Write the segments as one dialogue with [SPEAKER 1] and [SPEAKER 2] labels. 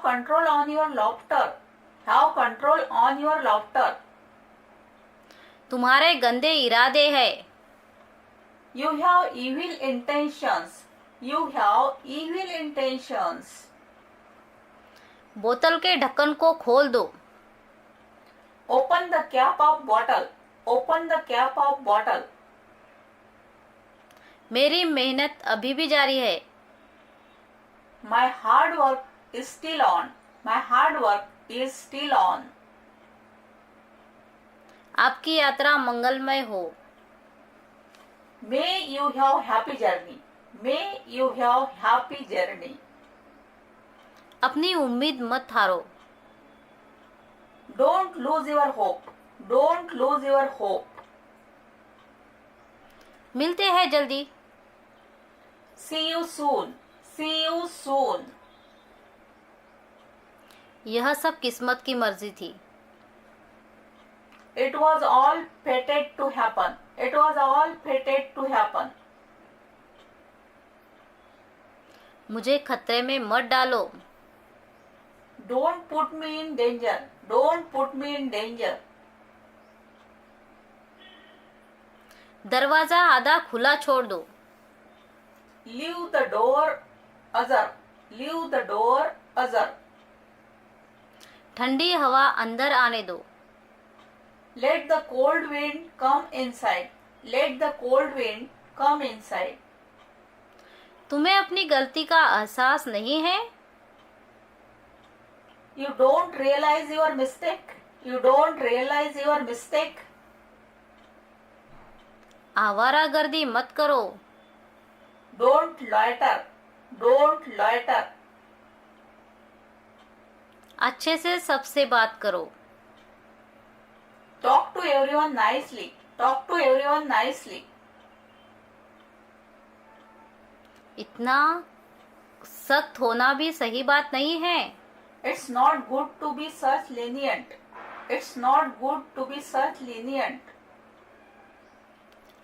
[SPEAKER 1] control on your laughter. Have control on your laughter.
[SPEAKER 2] तुम्हारे गंदे इरादे हैं.
[SPEAKER 1] You have evil intentions. You have evil intentions.
[SPEAKER 2] बोतल के ढक्कन को खोल दो.
[SPEAKER 1] Open the cap of bottle. Open the cap of bottle.
[SPEAKER 2] मेरी मेहनत अभी भी जारी है.
[SPEAKER 1] My hard work is still on. My hard work is still on.
[SPEAKER 2] आपकी यात्रा मंगलमय हो.
[SPEAKER 1] May you have happy journey. May you have happy journey.
[SPEAKER 2] अपनी उम्मीद मत हारो.
[SPEAKER 1] Don't lose your hope. Don't lose your hope.
[SPEAKER 2] मिलते हैं जल्दी.
[SPEAKER 1] See you soon. See you soon.
[SPEAKER 2] यह सब किस्मत की मर्जी थी.
[SPEAKER 1] It was all fated to happen. It was all fated to happen.
[SPEAKER 2] मुझे खतरे में मत डालो.
[SPEAKER 1] Don't put me in danger. Don't put me in danger.
[SPEAKER 2] दरवाजा आधा खुला छोड़ दो.
[SPEAKER 1] Leave the door ajar. Leave the door ajar.
[SPEAKER 2] ठंडी हवा अंदर आने दो.
[SPEAKER 1] Let the cold wind come inside. Let the cold wind come inside.
[SPEAKER 2] तुम्हें अपनी गलती का एहसास नहीं है.
[SPEAKER 1] You don't realize your mistake. You don't realize your mistake.
[SPEAKER 2] आवारागर्दी मत करो.
[SPEAKER 1] Don't loiter. Don't loiter.
[SPEAKER 2] अच्छे से सबसे बात करो.
[SPEAKER 1] Talk to everyone nicely. Talk to everyone nicely.
[SPEAKER 2] इतना सख्त होना भी सही बात नहीं है.
[SPEAKER 1] It's not good to be such lenient. It's not good to be such lenient.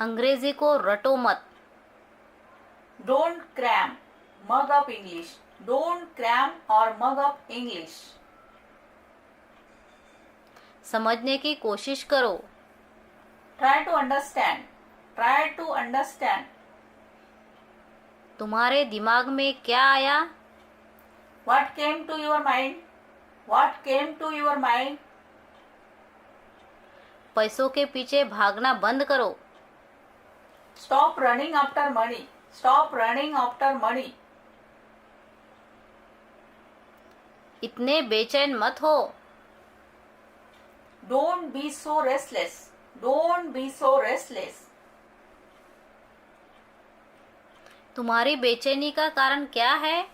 [SPEAKER 2] अंग्रेजी को रटो मत.
[SPEAKER 1] Don't cram. Mug up English. Don't cram or mug up English.
[SPEAKER 2] समझने की कोशिश करो.
[SPEAKER 1] Try to understand. Try to understand.
[SPEAKER 2] तुम्हारे दिमाग में क्या आया?
[SPEAKER 1] What came to your mind? What came to your mind?
[SPEAKER 2] पैसों के पीछे भागना बंद करो.
[SPEAKER 1] Stop running after money. Stop running after money.
[SPEAKER 2] इतने बेचैन मत हो.
[SPEAKER 1] Don't be so restless. Don't be so restless.
[SPEAKER 2] तुम्हारी बेचैनी का कारण क्या है?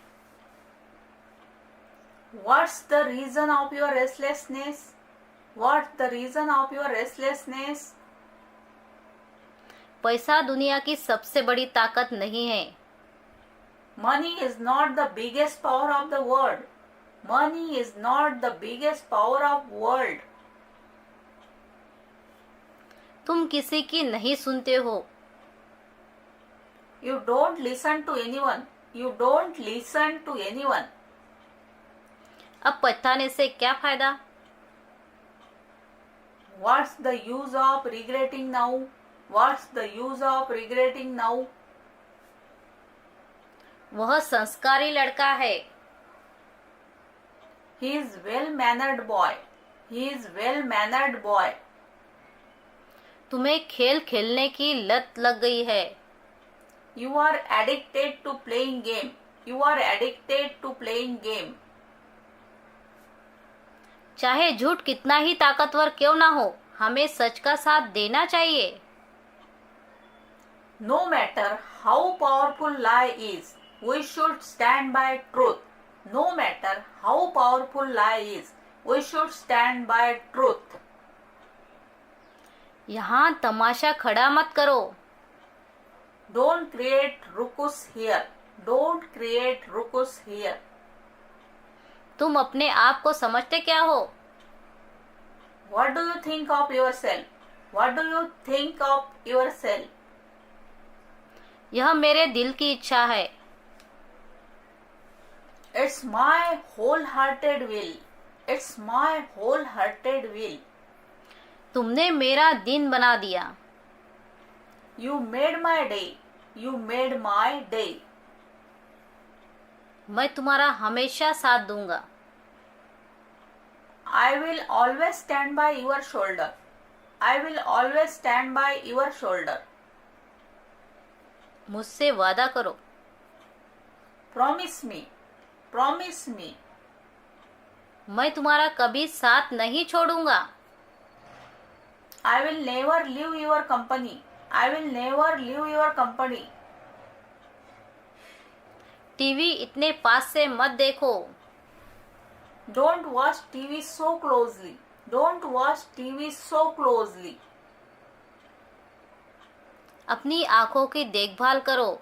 [SPEAKER 1] What's the reason of your restlessness? What's the reason of your restlessness?
[SPEAKER 2] पैसा दुनिया की सबसे बड़ी ताकत नहीं है.
[SPEAKER 1] Money is not the biggest power of the world. Money is not the biggest power of world.
[SPEAKER 2] तुम किसी की नहीं सुनते हो.
[SPEAKER 1] You don't listen to anyone. You don't listen to anyone.
[SPEAKER 2] अब पछताने से क्या फायदा?
[SPEAKER 1] What's the use of regretting now? What's the use of regretting now?
[SPEAKER 2] वह संस्कारी लड़का है.
[SPEAKER 1] He is well-mannered boy. He is well-mannered boy.
[SPEAKER 2] तुम्हें खेल खेलने की लत लग गई है.
[SPEAKER 1] You are addicted to playing game. You are addicted to playing game.
[SPEAKER 2] चाहे झूठ कितना ही ताकतवर क्यों ना हो, हमें सच का साथ देना चाहिए.
[SPEAKER 1] No matter how powerful lie is, we should stand by truth. No matter how powerful lie is, we should stand by truth.
[SPEAKER 2] यहाँ तमाशा खड़ा मत करो.
[SPEAKER 1] Don't create ruckus here. Don't create ruckus here.
[SPEAKER 2] तुम अपने आप को समझते क्या हो?
[SPEAKER 1] What do you think of yourself? What do you think of yourself?
[SPEAKER 2] यह मेरे दिल की इच्छा है.
[SPEAKER 1] It's my wholehearted will. It's my wholehearted will.
[SPEAKER 2] तुमने मेरा दिन बना दिया.
[SPEAKER 1] You made my day. You made my day.
[SPEAKER 2] मैं तुम्हारा हमेशा साथ दूंगा.
[SPEAKER 1] I will always stand by your shoulder. I will always stand by your shoulder.
[SPEAKER 2] मुझसे वादा करो.
[SPEAKER 1] Promise me. Promise me.
[SPEAKER 2] मैं तुम्हारा कभी साथ नहीं छोड़ूंगा.
[SPEAKER 1] I will never leave your company. I will never leave your company.
[SPEAKER 2] TV इतने पास से मत देखो.
[SPEAKER 1] Don't watch TV so closely. Don't watch TV so closely.
[SPEAKER 2] अपनी आंखों की देखभाल करो.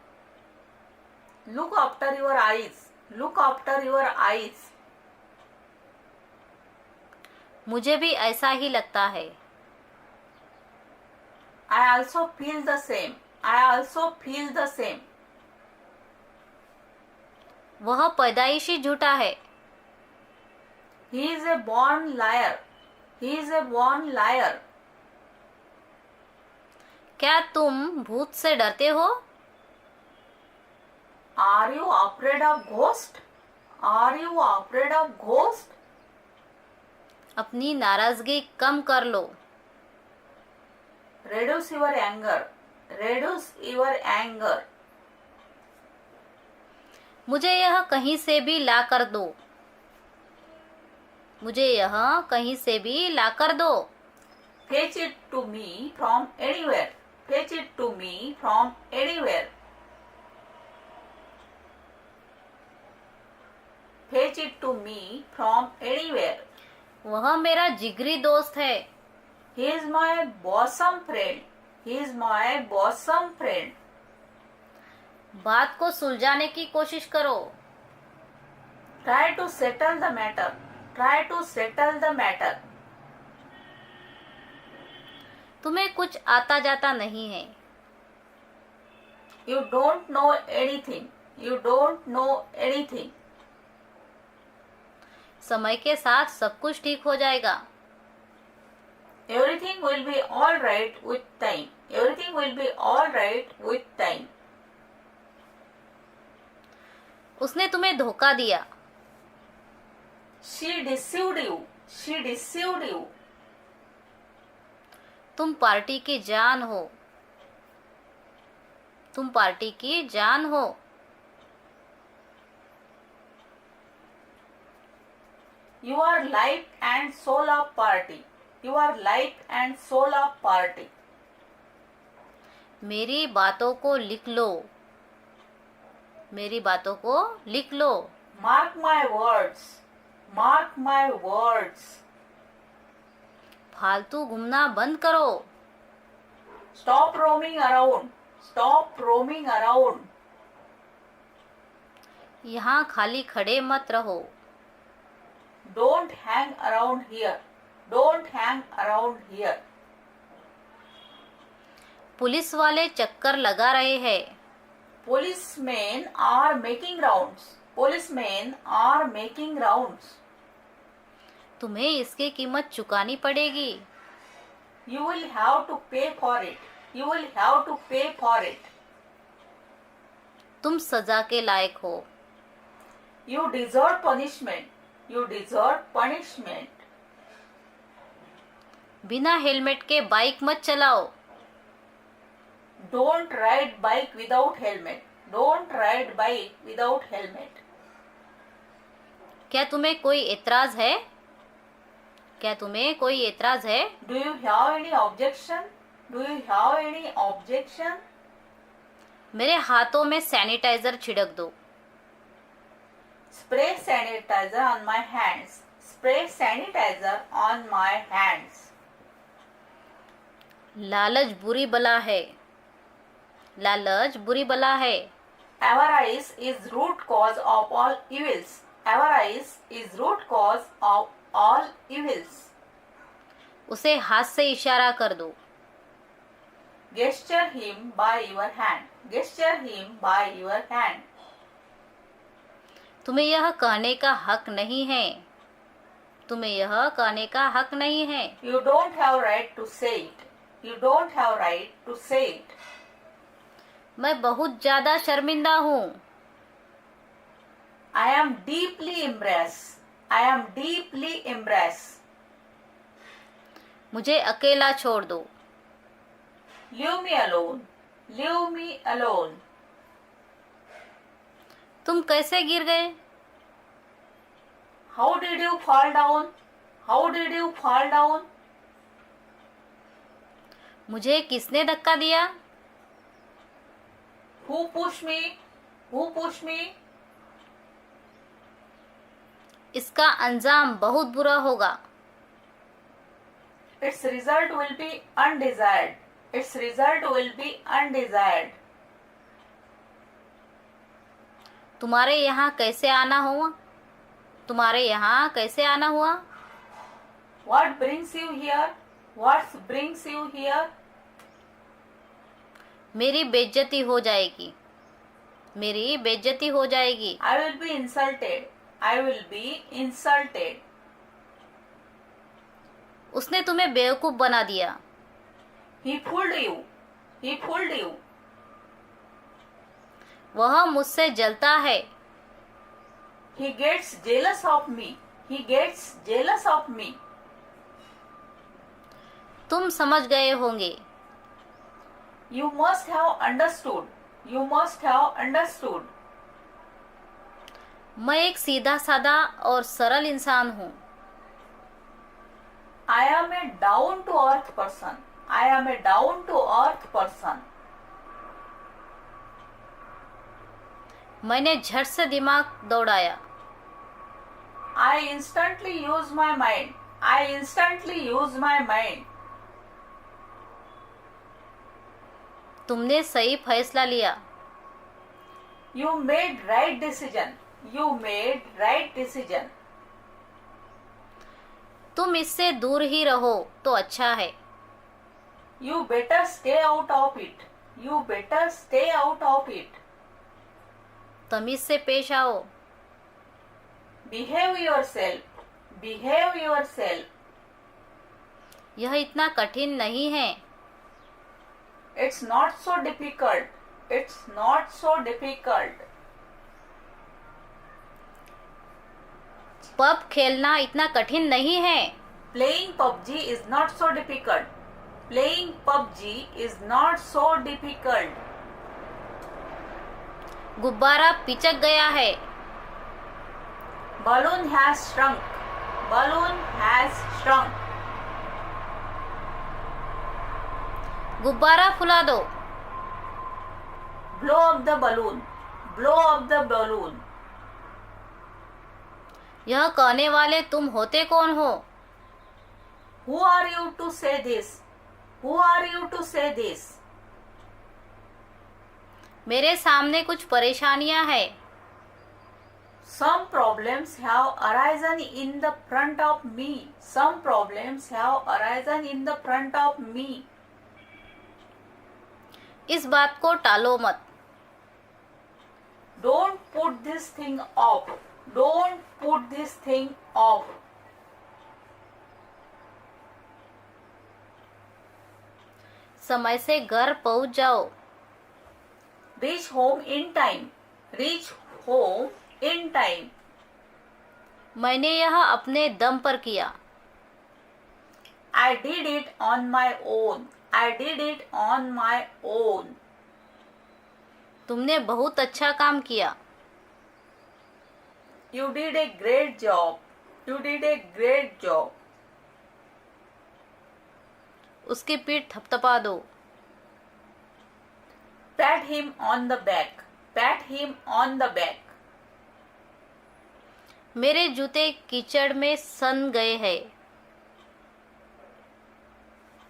[SPEAKER 1] Look after your eyes. Look after your eyes.
[SPEAKER 2] मुझे भी ऐसा ही लगता है.
[SPEAKER 1] I also feel the same. I also feel the same.
[SPEAKER 2] वह पैदाइशी झूठा है.
[SPEAKER 1] He is a born liar. He is a born liar.
[SPEAKER 2] क्या तुम भूत से डरते हो?
[SPEAKER 1] Are you afraid of ghost? Are you afraid of ghost?
[SPEAKER 2] अपनी नाराजगी कम कर लो.
[SPEAKER 1] Reduce your anger. Reduce your anger.
[SPEAKER 2] मुझे यह कहीं से भी ला कर दो. मुझे यह कहीं से भी ला कर दो.
[SPEAKER 1] Fetch it to me from anywhere. Fetch it to me from anywhere. Fetch it to me from anywhere.
[SPEAKER 2] वह मेरा जिगरी दोस्त है.
[SPEAKER 1] He is my bosom friend. He is my bosom friend.
[SPEAKER 2] बात को सुलझाने की कोशिश करो.
[SPEAKER 1] Try to settle the matter. Try to settle the matter.
[SPEAKER 2] तुम्हें कुछ आता जाता नहीं है.
[SPEAKER 1] You don't know anything. You don't know anything.
[SPEAKER 2] समय के साथ सब कुछ ठीक हो जाएगा.
[SPEAKER 1] Everything will be all right with time. Everything will be all right with time.
[SPEAKER 2] उसने तुम्हें धोखा दिया.
[SPEAKER 1] She deceived you. She deceived you.
[SPEAKER 2] तुम पार्टी की जान हो. तुम पार्टी की जान हो.
[SPEAKER 1] You are life and soul of party. You are life and soul of party.
[SPEAKER 2] मेरी बातों को लिख लो. मेरी बातों को लिख लो.
[SPEAKER 1] Mark my words. Mark my words.
[SPEAKER 2] फालतू घूमना बंद करो.
[SPEAKER 1] Stop roaming around. Stop roaming around.
[SPEAKER 2] यहाँ खाली खड़े मत रहो.
[SPEAKER 1] Don't hang around here. Don't hang around here.
[SPEAKER 2] Police वाले चक्कर लगा रहे हैं.
[SPEAKER 1] Policemen are making rounds. Policemen are making rounds.
[SPEAKER 2] तुम्हें इसकी कीमत चुकानी पड़ेगी.
[SPEAKER 1] You will have to pay for it. You will have to pay for it.
[SPEAKER 2] तुम सजा के लायक हो.
[SPEAKER 1] You deserve punishment. You deserve punishment.
[SPEAKER 2] बिना हेलमेट के बाइक मत चलाओ.
[SPEAKER 1] Don't ride bike without helmet. Don't ride bike without helmet.
[SPEAKER 2] क्या तुम्हें कोई एतराज है? क्या तुम्हें कोई एतराज है?
[SPEAKER 1] Do you have any objection? Do you have any objection?
[SPEAKER 2] मेरे हाथों में सैनिटाइजर छिड़क दो.
[SPEAKER 1] Spray sanitizer on my hands. Spray sanitizer on my hands.
[SPEAKER 2] लालच बुरी बला है. लालच बुरी बला है.
[SPEAKER 1] Avarice is root cause of all evils. Avarice is root cause of all evils.
[SPEAKER 2] उसे हाथ से इशारा कर दो.
[SPEAKER 1] Gesture him by your hand. Gesture him by your hand.
[SPEAKER 2] तुम्हें यह कहने का हक नहीं है। तुम्हें यह कहने का हक नहीं है।
[SPEAKER 1] You don't have right to say it. You don't have right to say it.
[SPEAKER 2] मैं बहुत ज्यादा शर्मिंदा हूँ।
[SPEAKER 1] I am deeply embarrassed. I am deeply embarrassed.
[SPEAKER 2] मुझे अकेला छोड़ दो।
[SPEAKER 1] Leave me alone. Leave me alone.
[SPEAKER 2] तुम कैसे गिर गए?
[SPEAKER 1] How did you fall down? How did you fall down?
[SPEAKER 2] मुझे किसने धक्का दिया?
[SPEAKER 1] Who pushed me? Who pushed me?
[SPEAKER 2] इसका अंजाम बहुत बुरा होगा।
[SPEAKER 1] Its result will be undesired. Its result will be undesired.
[SPEAKER 2] तुम्हारे यहाँ कैसे आना हुआ? तुम्हारे यहाँ कैसे आना हुआ?
[SPEAKER 1] What brings you here? What brings you here?
[SPEAKER 2] मेरी बेइज्जती हो जाएगी। मेरी बेइज्जती हो जाएगी।
[SPEAKER 1] I will be insulted. I will be insulted.
[SPEAKER 2] उसने तुम्हें बेवकूफ बना दिया।
[SPEAKER 1] He fooled you. He fooled you.
[SPEAKER 2] वह मुझसे जलता है।
[SPEAKER 1] He gets jealous of me. He gets jealous of me.
[SPEAKER 2] तुम समझ गए होंगे।
[SPEAKER 1] You must have understood. You must have understood.
[SPEAKER 2] मैं एक सीधा साधा और सरल इंसान हूँ।
[SPEAKER 1] I am a down to earth person. I am a down to earth person.
[SPEAKER 2] मैंने झट से दिमाग दौड़ाया।
[SPEAKER 1] I instantly use my mind. I instantly use my mind.
[SPEAKER 2] तुमने सही फैसला लिया।
[SPEAKER 1] You made right decision. You made right decision.
[SPEAKER 2] तुम इससे दूर ही रहो तो अच्छा है।
[SPEAKER 1] You better stay out of it. You better stay out of it.
[SPEAKER 2] तमीज से पेश आओ।
[SPEAKER 1] Behave yourself. Behave yourself.
[SPEAKER 2] यह इतना कठिन नहीं है।
[SPEAKER 1] It's not so difficult. It's not so difficult.
[SPEAKER 2] Pub खेलना इतना कठिन नहीं है।
[SPEAKER 1] Playing PUBG is not so difficult. Playing PUBG is not so difficult.
[SPEAKER 2] गुब्बारा पिचक गया है।
[SPEAKER 1] Balloon has shrunk. Balloon has shrunk.
[SPEAKER 2] गुब्बारा फुला दो।
[SPEAKER 1] Blow up the balloon. Blow up the balloon.
[SPEAKER 2] यह कहने वाले तुम होते कौन हो?
[SPEAKER 1] Who are you to say this? Who are you to say this?
[SPEAKER 2] मेरे सामने कुछ परेशानियां हैं।
[SPEAKER 1] Some problems have arisen in the front of me. Some problems have arisen in the front of me.
[SPEAKER 2] इस बात को टालो मत।
[SPEAKER 1] Don't put this thing off. Don't put this thing off.
[SPEAKER 2] समय से घर पहुंच जाओ।
[SPEAKER 1] Reach home in time. Reach home in time.
[SPEAKER 2] मैंने यह अपने दम पर किया।
[SPEAKER 1] I did it on my own. I did it on my own.
[SPEAKER 2] तुमने बहुत अच्छा काम किया।
[SPEAKER 1] You did a great job. You did a great job.
[SPEAKER 2] उसकी पीठ थपथपा दो।
[SPEAKER 1] Pat him on the back. Pat him on the back.
[SPEAKER 2] मेरे जूते कीचड़ में सन गए हैं।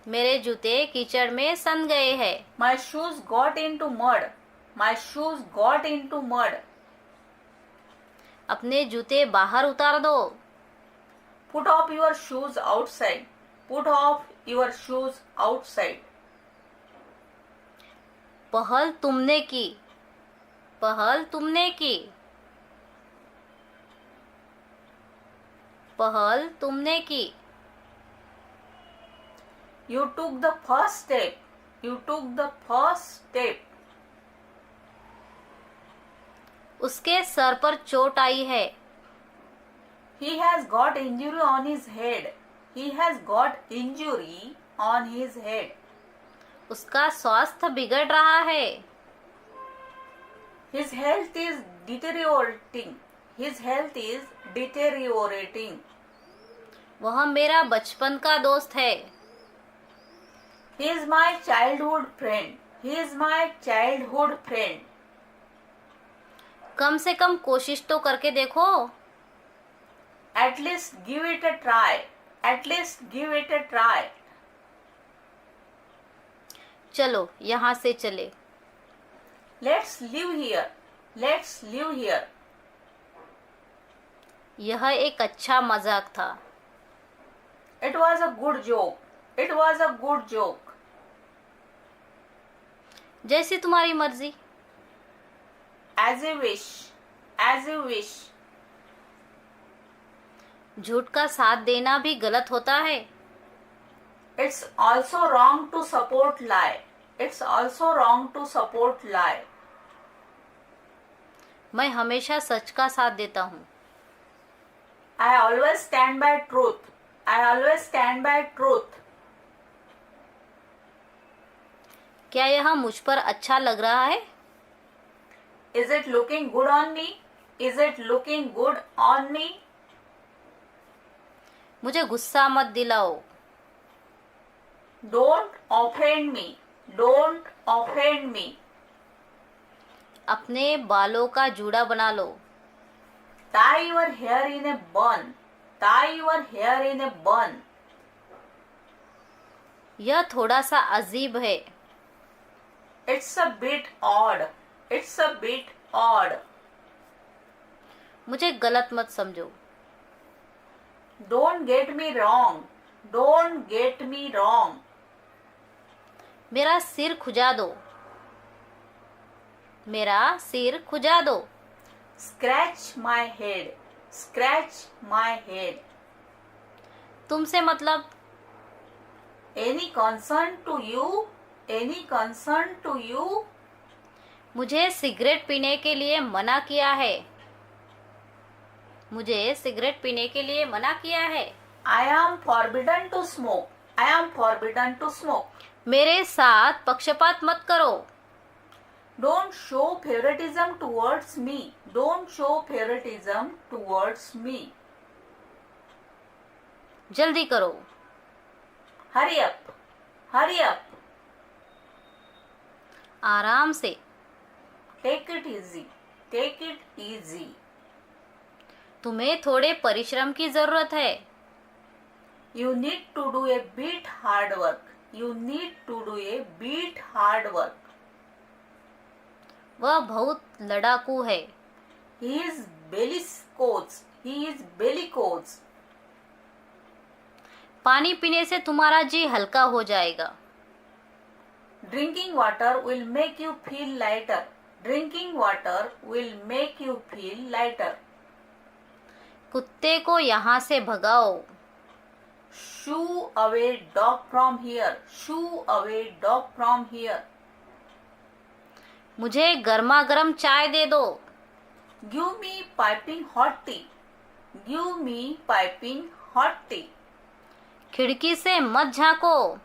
[SPEAKER 2] मेरे जूते कीचड़ में सन गए हैं।
[SPEAKER 1] My shoes got into mud. My shoes got into mud.
[SPEAKER 2] अपने जूते बाहर उतार दो।
[SPEAKER 1] Put off your shoes outside. Put off your shoes outside.
[SPEAKER 2] पहल तुमने की। पहल तुमने की। पहल तुमने की।
[SPEAKER 1] You took the first step. You took the first step.
[SPEAKER 2] उसके सर पर चोट आई है।
[SPEAKER 1] He has got injury on his head. He has got injury on his head.
[SPEAKER 2] उसका स्वास्थ्य बिगड़ रहा है।
[SPEAKER 1] His health is deteriorating. His health is deteriorating.
[SPEAKER 2] वह मेरा बचपन का दोस्त है।
[SPEAKER 1] He is my childhood friend. He is my childhood friend.
[SPEAKER 2] कम से कम कोशिश तो करके देखो।
[SPEAKER 1] At least give it a try. At least give it a try.
[SPEAKER 2] चलो यहाँ से चले।
[SPEAKER 1] Let's live here. Let's live here.
[SPEAKER 2] यह एक अच्छा मजाक था।
[SPEAKER 1] It was a good joke. It was a good joke.
[SPEAKER 2] जैसी तुम्हारी मर्जी।
[SPEAKER 1] As you wish. As you wish.
[SPEAKER 2] झूठ का साथ देना भी गलत होता है।
[SPEAKER 1] It's also wrong to support lie. It's also wrong to support lie.
[SPEAKER 2] मैं हमेशा सच का साथ देता हूँ।
[SPEAKER 1] I always stand by truth. I always stand by truth.
[SPEAKER 2] क्या यह मुझ पर अच्छा लग रहा है?
[SPEAKER 1] Is it looking good on me? Is it looking good on me?
[SPEAKER 2] मुझे गुस्सा मत दिलाओ।
[SPEAKER 1] Don't offend me. Don't offend me.
[SPEAKER 2] अपने बालों का जूड़ा बना लो।
[SPEAKER 1] Tie your hair in a bun. Tie your hair in a bun.
[SPEAKER 2] यह थोड़ा सा अजीब है।
[SPEAKER 1] It's a bit odd. It's a bit odd.
[SPEAKER 2] मुझे गलत मत समझो।
[SPEAKER 1] Don't get me wrong. Don't get me wrong.
[SPEAKER 2] मेरा सिर खुजा दो। मेरा सिर खुजा दो।
[SPEAKER 1] Scratch my head. Scratch my head.
[SPEAKER 2] तुमसे मतलब?
[SPEAKER 1] Any concern to you? Any concern to you?
[SPEAKER 2] मुझे सिगरेट पीने के लिए मना किया है। मुझे सिगरेट पीने के लिए मना किया है।
[SPEAKER 1] I am forbidden to smoke. I am forbidden to smoke.
[SPEAKER 2] मेरे साथ पक्षपात मत करो।
[SPEAKER 1] Don't show favoritism towards me. Don't show favoritism towards me.
[SPEAKER 2] जल्दी करो।
[SPEAKER 1] Hurry up. Hurry up.
[SPEAKER 2] आराम से।
[SPEAKER 1] Take it easy. Take it easy.
[SPEAKER 2] तुम्हें थोड़े परिश्रम की जरूरत है।
[SPEAKER 1] You need to do a bit hard work. You need to do a bit hard work.
[SPEAKER 2] वह बहुत लड़ाकू है।
[SPEAKER 1] He is bellicose. He is bellicose.
[SPEAKER 2] पानी पीने से तुम्हारा जी हल्का हो जाएगा।
[SPEAKER 1] Drinking water will make you feel lighter. Drinking water will make you feel lighter.
[SPEAKER 2] कुत्ते को यहाँ से भगाओ।
[SPEAKER 1] Shoo away dog from here. Shoo away dog from here.
[SPEAKER 2] मुझे गर्मा गर्म चाय दे दो।
[SPEAKER 1] Give me piping hot tea. Give me piping hot tea.
[SPEAKER 2] खिड़की से मत झांको।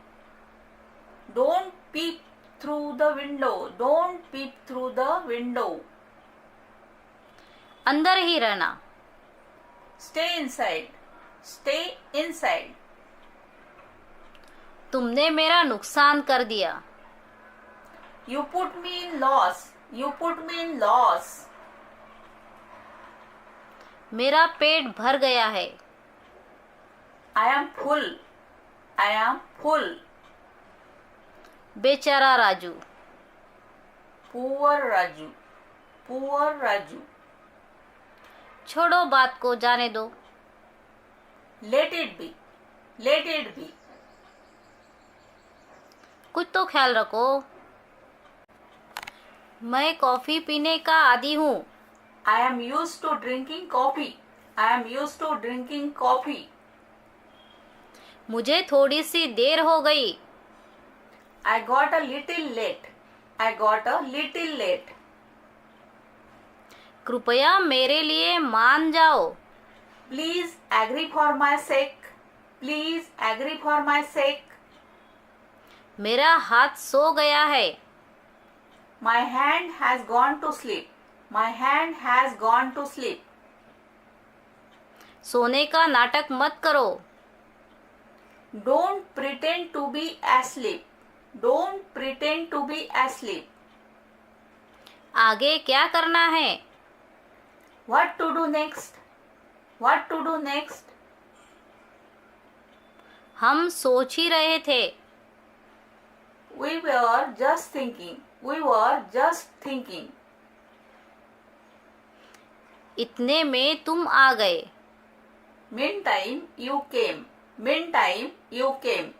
[SPEAKER 1] Don't peep through the window. Don't peep through the window.
[SPEAKER 2] अंदर ही रहना।
[SPEAKER 1] Stay inside. Stay inside.
[SPEAKER 2] तुमने मेरा नुकसान कर दिया।
[SPEAKER 1] You put me in loss. You put me in loss.
[SPEAKER 2] मेरा पेट भर गया है।
[SPEAKER 1] I am full. I am full.
[SPEAKER 2] बेचारा Raju.
[SPEAKER 1] Poor Raju. Poor Raju.
[SPEAKER 2] छोड़ो बात को, जाने दो।
[SPEAKER 1] Let it be. Let it be.
[SPEAKER 2] कुछ तो ख्याल रखो। मैं कॉफी पीने का आदी हूँ।
[SPEAKER 1] I am used to drinking coffee. I am used to drinking coffee.
[SPEAKER 2] मुझे थोड़ी सी देर हो गई.
[SPEAKER 1] I got a little late. I got a little late.
[SPEAKER 2] कृपया मेरे लिए मान जाओ.
[SPEAKER 1] Please agree for my sake. Please agree for my sake.
[SPEAKER 2] मेरा हाथ सो गया है.
[SPEAKER 1] My hand has gone to sleep. My hand has gone to sleep.
[SPEAKER 2] सोने का नाटक मत करो.
[SPEAKER 1] Don't pretend to be asleep. Don't pretend to be asleep.
[SPEAKER 2] आगे क्या करना है?
[SPEAKER 1] What to do next? What to do next?
[SPEAKER 2] हम सोच ही रहे थे.
[SPEAKER 1] We were just thinking. We were just thinking.
[SPEAKER 2] इतने में तुम आ गए.
[SPEAKER 1] Meantime, you came. Meantime, you came.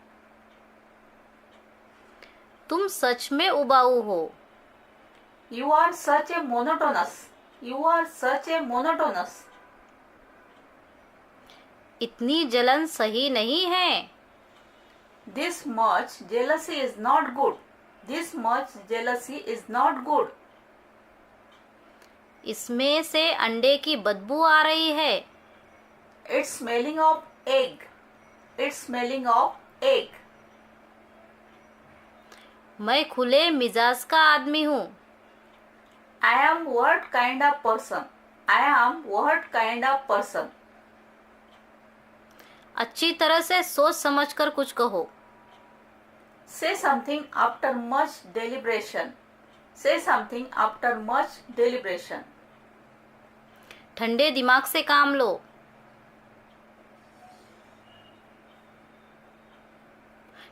[SPEAKER 2] तुम सच में उबाऊ हो.
[SPEAKER 1] You are such a monotonous. You are such a monotonous.
[SPEAKER 2] इतनी जलन सही नहीं है.
[SPEAKER 1] This much jealousy is not good. This much jealousy is not good.
[SPEAKER 2] इसमें से अंडे की बदबू आ रही है.
[SPEAKER 1] It's smelling of egg. It's smelling of egg.
[SPEAKER 2] मैं खुले मिजाज का आदमी हूँ.
[SPEAKER 1] I am what kind of person? I am what kind of person?
[SPEAKER 2] अच्छी तरह से सोच समझकर कुछ कहो.
[SPEAKER 1] Say something after much deliberation. Say something after much deliberation.
[SPEAKER 2] ठंडे दिमाग से काम लो.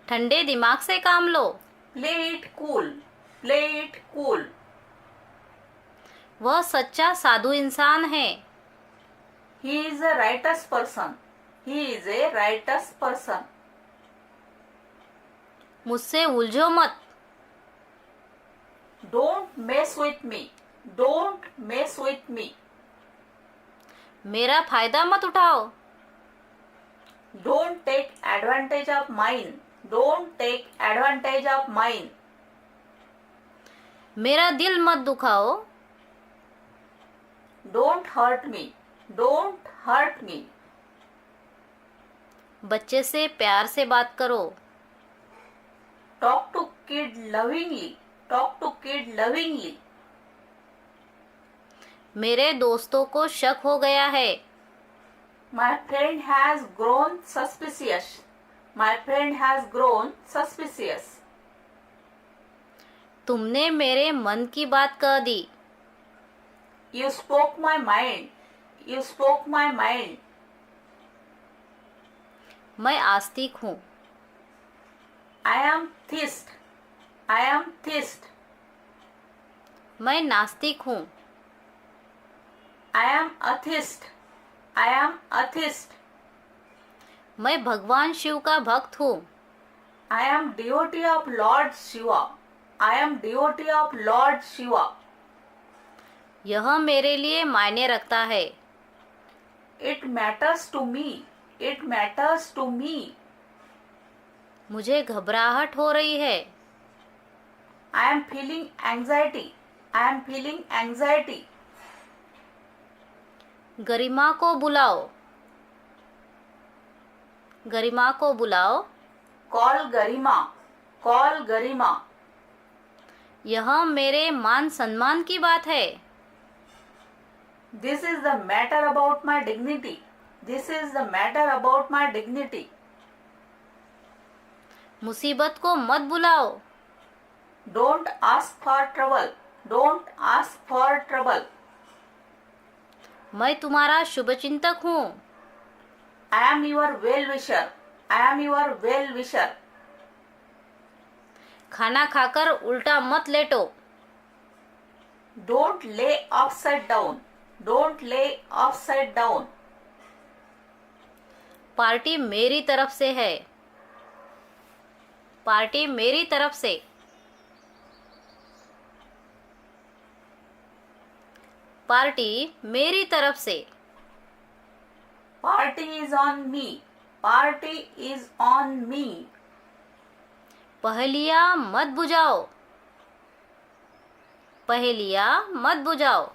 [SPEAKER 2] ठंडे दिमाग से काम लो.
[SPEAKER 1] Play it cool. Play it cool.
[SPEAKER 2] वह सच्चा साधु इंसान है.
[SPEAKER 1] He is a righteous person. He is a righteous person.
[SPEAKER 2] मुझसे उलझो मत.
[SPEAKER 1] Don't mess with me. Don't mess with me.
[SPEAKER 2] मेरा फायदा मत उठाओ.
[SPEAKER 1] Don't take advantage of mine. Don't take advantage of mine.
[SPEAKER 2] मेरा दिल मत दुखाओ.
[SPEAKER 1] Don't hurt me. Don't hurt me.
[SPEAKER 2] बच्चे से प्यार से बात करो.
[SPEAKER 1] Talk to kid lovingly. Talk to kid lovingly.
[SPEAKER 2] मेरे दोस्तों को शक हो गया है.
[SPEAKER 1] My friend has grown suspicious. My friend has grown suspicious.
[SPEAKER 2] तुमने मेरे मन की बात कह दी.
[SPEAKER 1] You spoke my mind. You spoke my mind.
[SPEAKER 2] मैं आस्तिक हूँ.
[SPEAKER 1] I am theist. I am theist.
[SPEAKER 2] मैं नास्तिक हूँ.
[SPEAKER 1] I am atheist. I am atheist.
[SPEAKER 2] मैं भगवान शिव का भक्त हूँ.
[SPEAKER 1] I am devotee of Lord Shiva. I am devotee of Lord Shiva.
[SPEAKER 2] यह मेरे लिए मायने रखता है.
[SPEAKER 1] It matters to me. It matters to me.
[SPEAKER 2] मुझे घबराहट हो रही है.
[SPEAKER 1] I am feeling anxiety. I am feeling anxiety.
[SPEAKER 2] गरिमा को बुलाओ. गरिमा को बुलाओ.
[SPEAKER 1] Call Garima. Call Garima.
[SPEAKER 2] यह मेरे मान सम्मान की बात है.
[SPEAKER 1] This is the matter about my dignity. This is the matter about my dignity.
[SPEAKER 2] मुसीबत को मत बुलाओ.
[SPEAKER 1] Don't ask for trouble. Don't ask for trouble.
[SPEAKER 2] मैं तुम्हारा शुभचिंतक हूँ.
[SPEAKER 1] I am your well-wisher. I am your well-wisher.
[SPEAKER 2] खाना खाकर उल्टा मत लेटो.
[SPEAKER 1] Don't lay upside down. Don't lay upside down.
[SPEAKER 2] Party मेरी तरफ से है. पार्टी मेरी तरफ से. पार्टी मेरी तरफ से.
[SPEAKER 1] Party is on me. Party is on me.
[SPEAKER 2] पहेलियाँ मत बुझाओ, पहेलियाँ मत बुझाओ।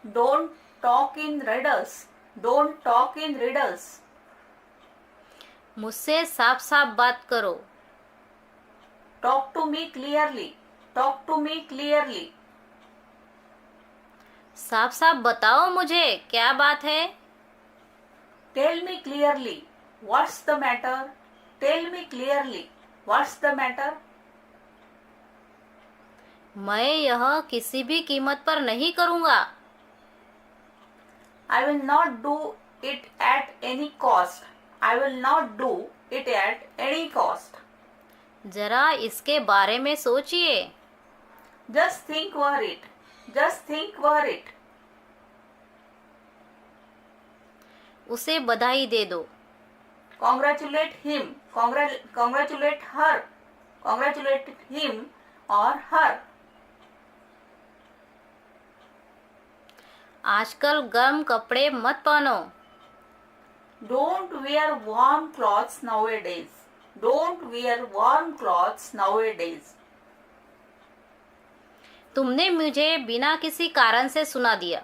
[SPEAKER 1] Don't talk in riddles. Don't talk in riddles.
[SPEAKER 2] मुझसे साफ साफ बात करो,
[SPEAKER 1] Talk to me clearly. Talk to me clearly.
[SPEAKER 2] साफ साफ बताओ मुझे क्या बात है।
[SPEAKER 1] Tell me clearly. What's the matter? Tell me clearly. What's the matter?
[SPEAKER 2] मैं यह किसी भी कीमत पर नहीं करूँगा।
[SPEAKER 1] I will not do it at any cost. I will not do it at any cost.
[SPEAKER 2] जरा इसके बारे में सोचिए।
[SPEAKER 1] Just think over it. Just think over it.
[SPEAKER 2] उसे बधाई दे दो,
[SPEAKER 1] Congratulate him. Congratulate her. Congratulate him or her.
[SPEAKER 2] आजकल गर्म कपड़े मत पहनो,
[SPEAKER 1] Don't wear warm clothes nowadays. Don't wear warm clothes nowadays.
[SPEAKER 2] तुमने मुझे बिना किसी कारण से सुना दिया,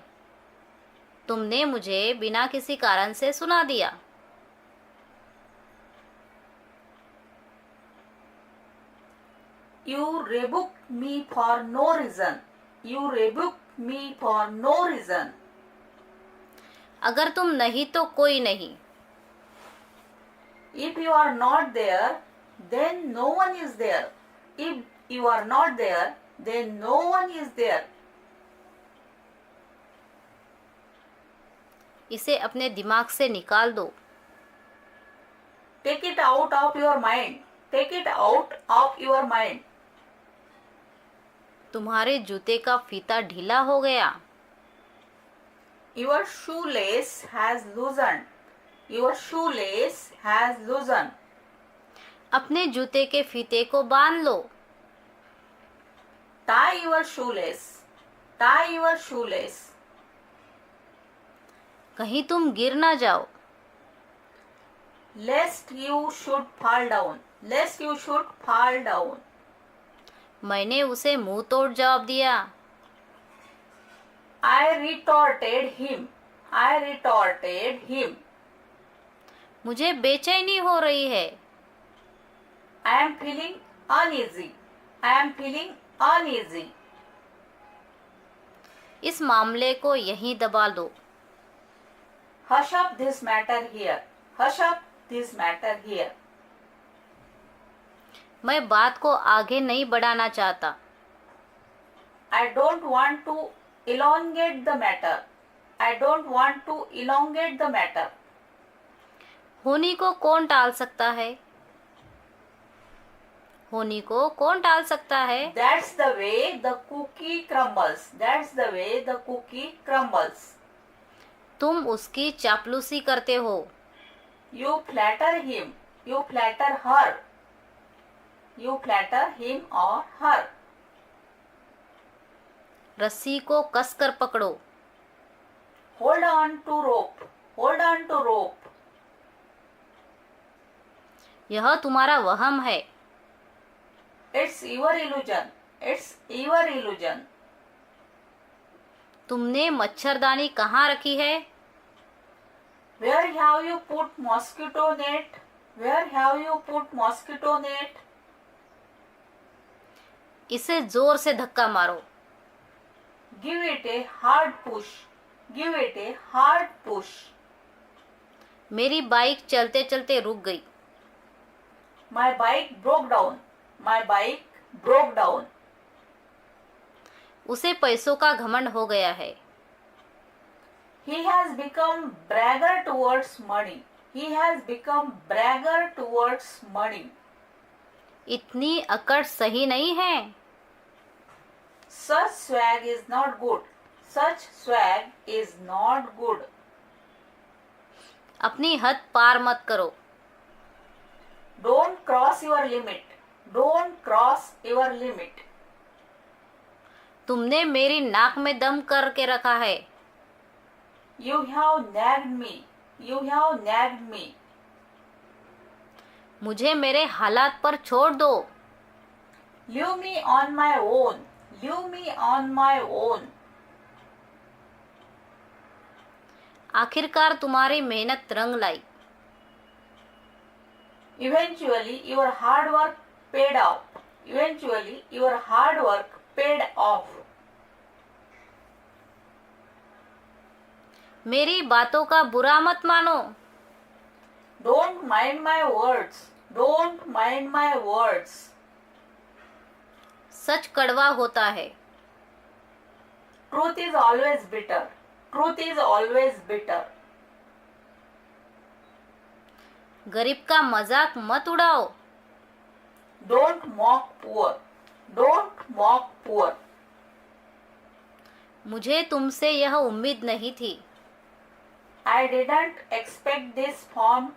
[SPEAKER 2] तुमने मुझे बिना किसी कारण से सुना दिया।
[SPEAKER 1] You rebuked me for no reason. You rebuked me for no reason.
[SPEAKER 2] अगर तुम नहीं तो कोई नहीं,
[SPEAKER 1] If you are not there, then no one is there. If you are not there, then no one is there.
[SPEAKER 2] इसे अपने दिमाग से निकाल दो,
[SPEAKER 1] Take it out of your mind. Take it out of your mind.
[SPEAKER 2] तुम्हारे जूते का फीता ढीला हो गया,
[SPEAKER 1] Your shoelace has loosened. Your shoelace has loosened.
[SPEAKER 2] अपने जूते के फीते को बांध लो,
[SPEAKER 1] Tie your shoelace. Tie your shoelace.
[SPEAKER 2] कहीं तुम गिर ना जाओ,
[SPEAKER 1] Lest you should fall down. Lest you should fall down.
[SPEAKER 2] मैंने उसे मुंह तोड़ जवाब दिया,
[SPEAKER 1] I retorted him. I retorted him.
[SPEAKER 2] मुझे बेचैनी हो रही है,
[SPEAKER 1] I am feeling uneasy. I am feeling uneasy.
[SPEAKER 2] इस मामले को यहीं दबा दो,
[SPEAKER 1] Hush up this matter here. Hush up this matter here.
[SPEAKER 2] मैं बात को आगे नहीं बढ़ाना चाहता,
[SPEAKER 1] I don't want to elongate the matter. I don't want to elongate the matter.
[SPEAKER 2] होनी को कौन टाल सकता है, होनी को कौन टाल सकता है।
[SPEAKER 1] That's the way the cookie crumbles. That's the way the cookie crumbles.
[SPEAKER 2] तुम उसकी चापलूसी करते हो,
[SPEAKER 1] You flatter him. You flatter her. You flatter him or her.
[SPEAKER 2] रस्सी को कसकर पकड़ो,
[SPEAKER 1] Hold on to rope. Hold on to rope.
[SPEAKER 2] यह तुम्हारा वहम है,
[SPEAKER 1] It's your illusion. It's your illusion.
[SPEAKER 2] तुमने मच्छरदानी कहाँ रखी है,
[SPEAKER 1] Where have you put mosquito net? Where have you put mosquito net?
[SPEAKER 2] इसे जोर से धक्का मारो,
[SPEAKER 1] Give it a hard push. Give it a hard push.
[SPEAKER 2] मेरी बाइक चलते चलते रुक गई,
[SPEAKER 1] My bike broke down. My bike broke down.
[SPEAKER 2] उसे पैसों का घमंड हो गया है,
[SPEAKER 1] He has become bragger towards money. He has become bragger towards money.
[SPEAKER 2] इतनी अकड़ सही नहीं है,
[SPEAKER 1] Such swag is not good. Such swag is not good.
[SPEAKER 2] अपनी हद पार मत करो,
[SPEAKER 1] Don't cross your limit. Don't cross your limit.
[SPEAKER 2] तुमने मेरी नाक में दम करके रखा है।
[SPEAKER 1] You have nagged me. You have nagged me.
[SPEAKER 2] मुझे मेरे हालात पर छोड़ दो।
[SPEAKER 1] Leave me on my own. Leave me on my own.
[SPEAKER 2] आखिरकार तुम्हारी मेहनत रंग लाई।
[SPEAKER 1] Eventually, your hard work paid off. Eventually, your hard work paid off.
[SPEAKER 2] मेरी बातों का बुरा मत मानो।
[SPEAKER 1] Don't mind my words. Don't mind my words.
[SPEAKER 2] सच कड़वा होता है।
[SPEAKER 1] Truth is always bitter. Truth is always bitter.
[SPEAKER 2] गरीब का मजाक मत उड़ाओ।
[SPEAKER 1] Don't mock poor. Don't mock poor.
[SPEAKER 2] मुझे तुमसे यह उम्मीद नहीं थी।
[SPEAKER 1] I didn't expect this from